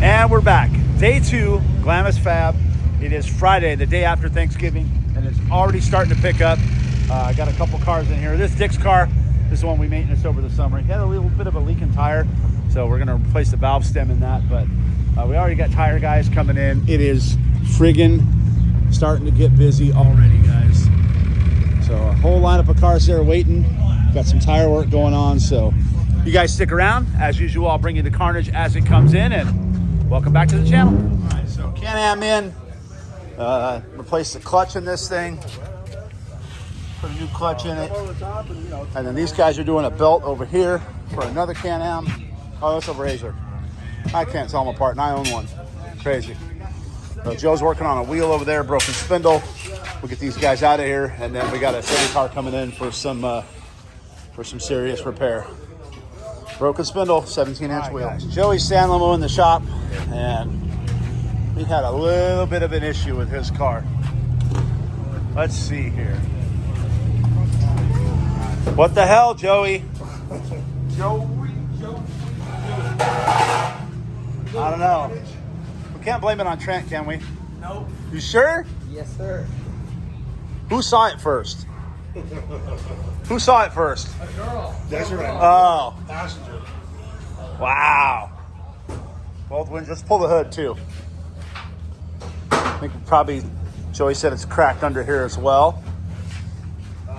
And we're back. Day 2, Glamis Fab. It is Friday, the day after Thanksgiving, and it's already starting to pick up. I got a couple cars in here. This Dick's car, this is the one we maintenance over the summer. He had a little bit of a leaking tire, so we're gonna replace the valve stem in that, but we already got tire guys coming in. It is friggin' starting to get busy already, guys. So a whole lineup of cars there waiting. Got some tire work going on, so you guys stick around. As usual, I'll bring you the Carnage as it comes in, and welcome back to the channel. All right, so Can-Am in. Replace the clutch in this thing. Put a new clutch in it. And then these guys are doing a belt over here for another Can-Am. Oh, that's a Razor. I can't tell them apart, and I own one. Crazy. So Joe's working on a wheel over there, broken spindle. We'll get these guys out of here, and then we got a second car coming in for some serious repair. Broken spindle, 17-inch wheel. Guys. Joey's San Lomo in the shop, and he had a little bit of an issue with his car. Let's see here. What the hell, Joey? I don't know. We can't blame it on Trent, can we? Nope. You sure? Yes, sir. Who saw it first? Who saw it first? A girl. That's right. Oh. Passenger. Wow. Well, just pull the hood, too. I think probably, Joey said it's cracked under here as well.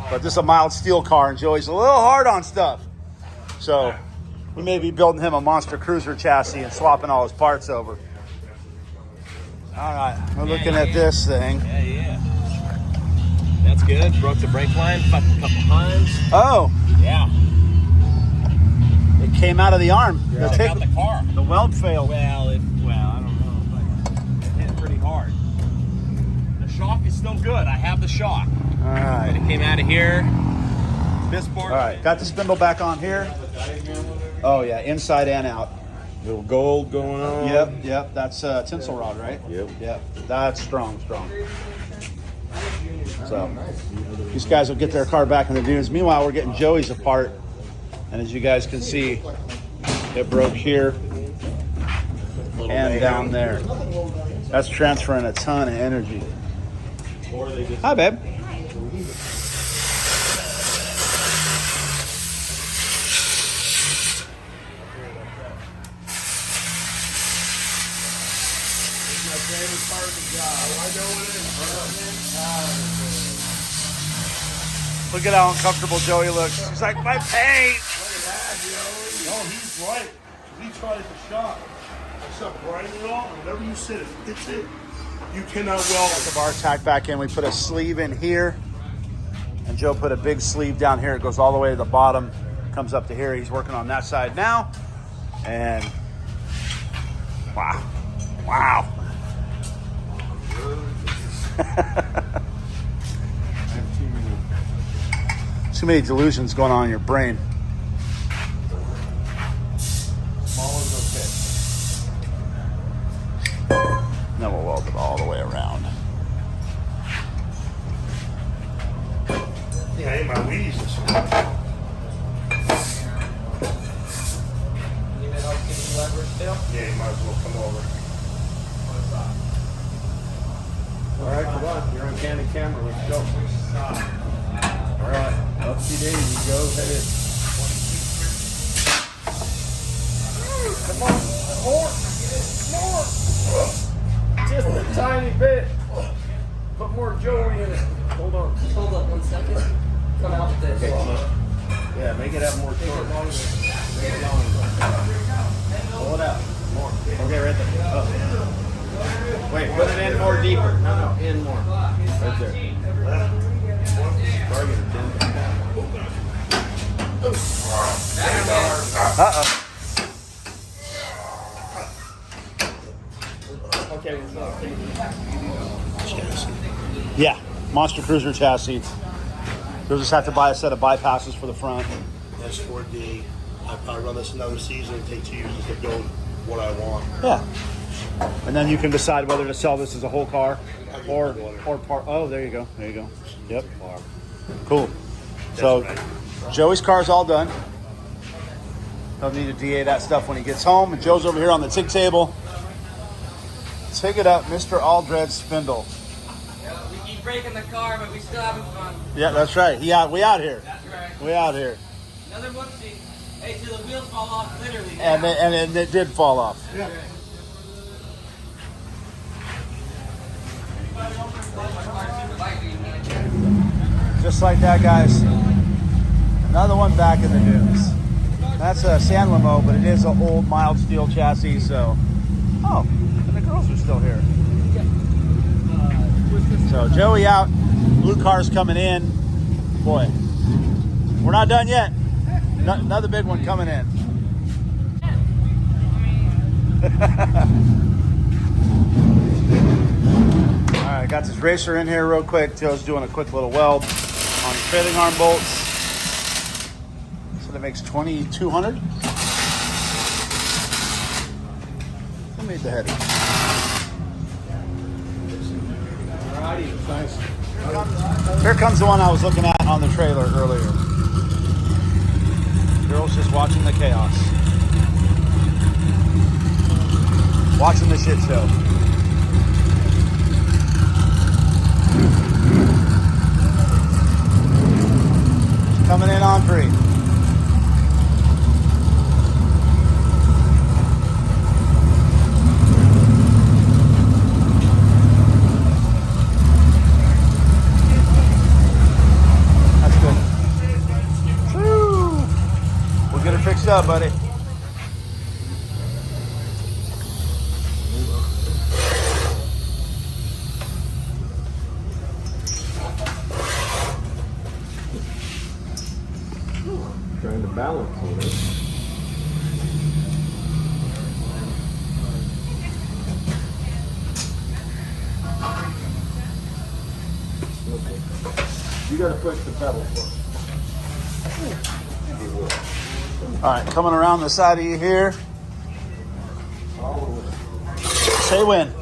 But this is a mild steel car, and Joey's a little hard on stuff. So we may be building him a monster cruiser chassis and swapping all his parts over. All right, we're looking at this thing. Yeah. That's good. Broke the brake line a couple times. Oh. Yeah. It came out of the arm. Yeah. Check out the car. The weld failed. Well, I don't know, but it hit pretty hard. The shock is still good. I have the shock. All right. But it came out of here. This part. All right, got the spindle back on here. Oh yeah, inside and out. Little gold going on. Yep. That's tinsel rod, right? Yep. That's strong. So these guys will get their car back in the dunes. Meanwhile, we're getting Joey's apart, and as you guys can see, it broke here and down there. That's transferring a ton of energy. Hi, babe. Look at how uncomfortable Joey looks. He's like, my paint. Look at that, Joey. No, he's right. He tried the shot. It's up grinding it all. Whenever you sit it, it's it. You cannot weld The bar tack back in. We put a sleeve in here, and Joe put a big sleeve down here. It goes all the way to the bottom, comes up to here. He's working on that side now, and wow. Too many delusions going on in your brain. Small is okay. Then we'll weld it all the way around. Yeah, I ate my Wheaties this week. You need help getting leverage still? Yeah, you might as well come over. All right, come on. You're on candid camera. Let's go. All right. Upsy daisy. Go ahead. Come on. More. Just a tiny bit. Put more Joey in it. Hold on. Hold up 1 second. Come out with this. Yeah, make it have more torque. Make it longer. Pull it out. More. Okay, right there. Up. Wait, put it in more deeper. No, in more. Right there. Target it, Tim. Uh-oh. Okay. Yeah, monster cruiser chassis. You'll just have to buy a set of bypasses for the front. S4D. I probably run this another season and take 2 years just to build what I want. Yeah. And then you can decide whether to sell this as a whole car or part. Oh, there you go. Yep. Cool. So Joey's car's all done. He'll need to DA that stuff when he gets home. And Joe's over here on the TIG table Take it up, Mr. Aldred Spindle. Yeah, we keep breaking the car, but we still having fun. Yeah, that's right. We out here. That's right. We out here. Another whoopsie. Hey, till the wheels fall off, literally. And it did fall off. Yeah. Just like that, guys. Another one back in the dunes. That's a sand limo, but it is an old mild steel chassis, so. Oh, and the girls are still here. So Joey out, blue car's coming in. Boy, we're not done yet. Another big one coming in. All right, got this racer in here real quick. Joe's doing a quick little weld on the trailing arm bolts. So that makes 2,200. Who made the header? Here comes the one I was looking at on the trailer earlier. Girls just watching the chaos. Watching the shit show. Coming in on 3. That's good. Woo! We'll get it fixed up, buddy. Trying to balance on it. You gotta push the pedal first. All right, coming around the side of you here. Say when.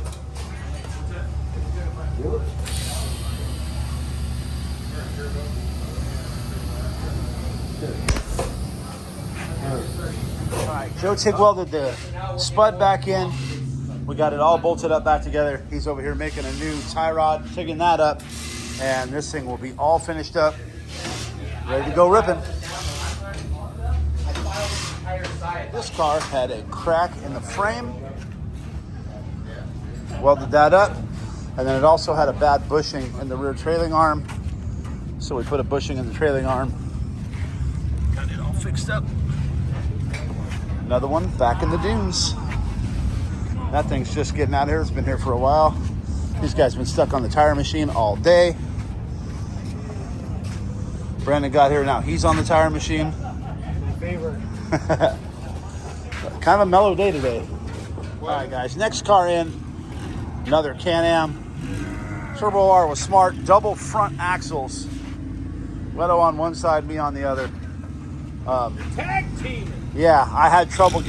All right, Joe TIG welded the spud back in. We got it all bolted up back together. He's over here making a new tie rod, TIGging that up, and this thing will be all finished up, ready to go ripping. This car had a crack in the frame. Welded that up, and then it also had a bad bushing in the rear trailing arm. So we put a bushing in the trailing arm. Got it all fixed up. Another one back in the dunes. That thing's just getting out of here. It's been here for a while. These guys have been stuck on the tire machine all day. Brandon got here now. He's on the tire machine. My favorite. Kind of a mellow day today. All right, guys. Next car in. Another Can-Am. Turbo R was smart. Double front axles. Leto on one side, me on the other. Tag team. Yeah, I had trouble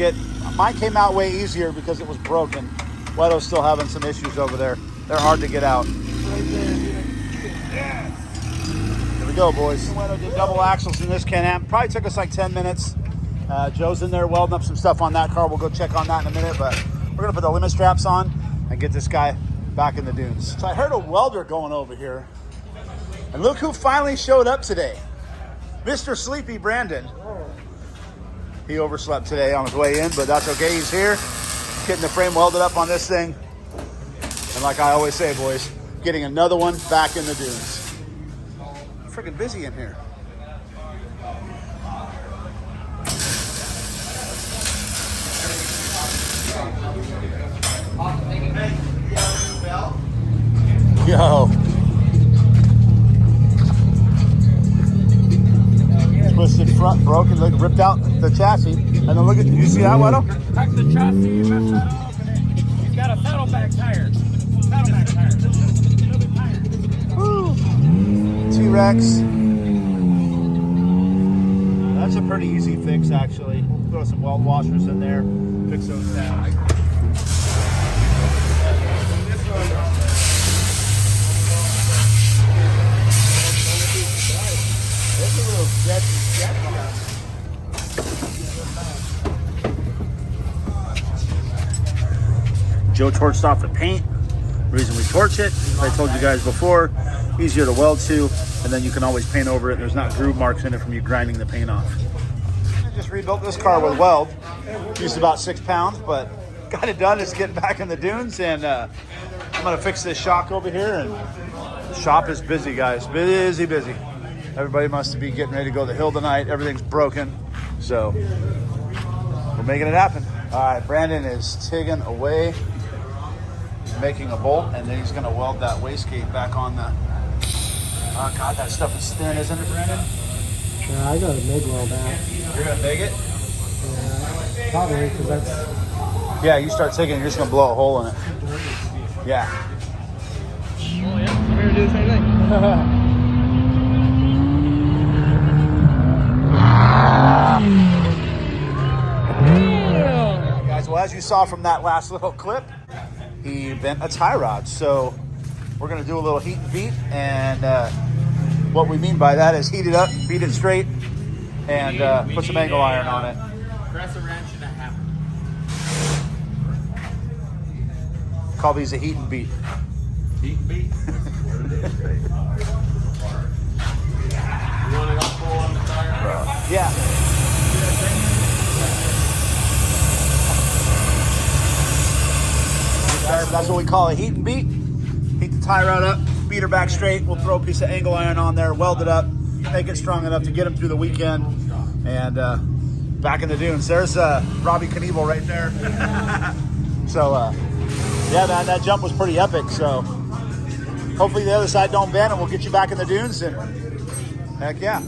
mine came out way easier because it was broken. Leto's still having some issues over there. They're hard to get out. Here we go, boys. Leto did double axles in this Can-Am. Probably took us like 10 minutes. Joe's in there welding up some stuff on that car. We'll go check on that in a minute, but we're gonna put the limit straps on and get this guy back in the dunes. So I heard a welder going over here, and look who finally showed up today. Mr. Sleepy Brandon. He overslept today on his way in, but that's okay. He's here, getting the frame welded up on this thing. And like I always say, boys, getting another one back in the dunes. Freaking busy in here. Yo. Twisted front, broken, look, ripped out the chassis. And then look at, you see that, Weddle? Crack the chassis, you messed that up. He's got a saddleback tire. Saddleback tire. Another tire. Woo. T-Rex. That's a pretty easy fix, actually. We'll throw some weld washers in there, fix those tabs. It's a little sketchy. Joe torched off the paint. The reason we torch it, as I told you guys before, easier to weld to, and then you can always paint over it. There's not groove marks in it from you grinding the paint off. I just rebuilt this car with weld. Used about 6 pounds, but got it done. It's getting back in the dunes, and I'm gonna fix this shock over here. And the shop is busy, guys. Busy. Everybody must be getting ready to go to the hill tonight. Everything's broken, so we're making it happen. All right, Brandon is tigging away. He's making a bolt, and then he's gonna weld that wastegate back on the. Oh God, that stuff is thin, isn't it, Brandon? Yeah, I got a MIG weld out. You're gonna MIG it? Yeah, probably, because that's... Yeah, you start tigging, you're just gonna blow a hole in it. Yeah. Oh, yeah. I'm here to do the same thing. Guys, well, as you saw from that last little clip, he bent a tie rod. So we're gonna do a little heat and beat, and what we mean by that is heat it up, beat it straight, and put some angle iron on it. Press a wrench and a hammer. Call these a heat and beat. Heat and beat. You want to go full on the tire? Yeah. That's what we call a heat and beat. Heat the tie rod up, beat her back straight. We'll throw a piece of angle iron on there, weld it up, make it strong enough to get them through the weekend. And back in the dunes. There's Robbie Knievel right there. So, yeah, man, that jump was pretty epic. So hopefully the other side don't bend and we'll get you back in the dunes. And heck yeah.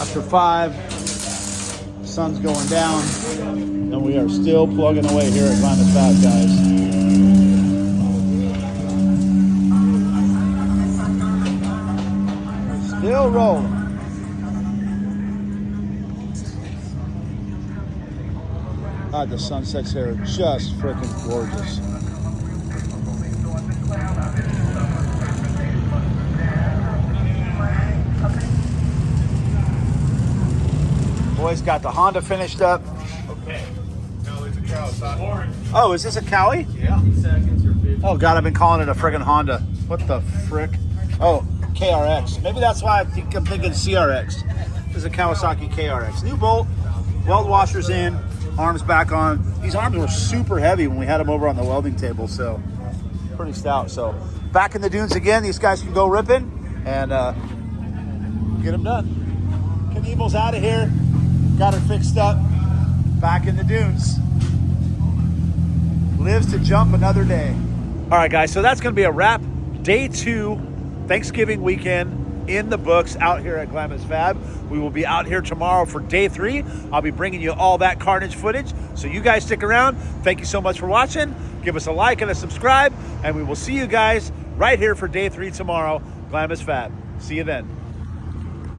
After 5, sun's going down, and we are still plugging away here at Glamis Fab, guys. Still rolling. God, the sunsets here are just freaking gorgeous. Boys got the Honda finished up. Okay. No, it's a Kawasaki. Oh, is this a Cowie? Yeah. Seconds or 50. Oh God, I've been calling it a friggin' Honda. What the frick? Oh, KRX. Maybe that's why I'm thinking CRX. This is a Kawasaki KRX. New bolt, weld washers in, arms back on. These arms were super heavy when we had them over on the welding table, so pretty stout. So back in the dunes again. These guys can go ripping and get them done. Knievel's out of here. Got her fixed up. Back in the dunes. Lives to jump another day. All right, guys, so that's going to be a wrap. Day 2, Thanksgiving weekend in the books out here at Glamis Fab. We will be out here tomorrow for day 3. I'll be bringing you all that Carnage footage. So you guys stick around. Thank you so much for watching. Give us a like and a subscribe, and we will see you guys right here for day 3 tomorrow, Glamis Fab. See you then.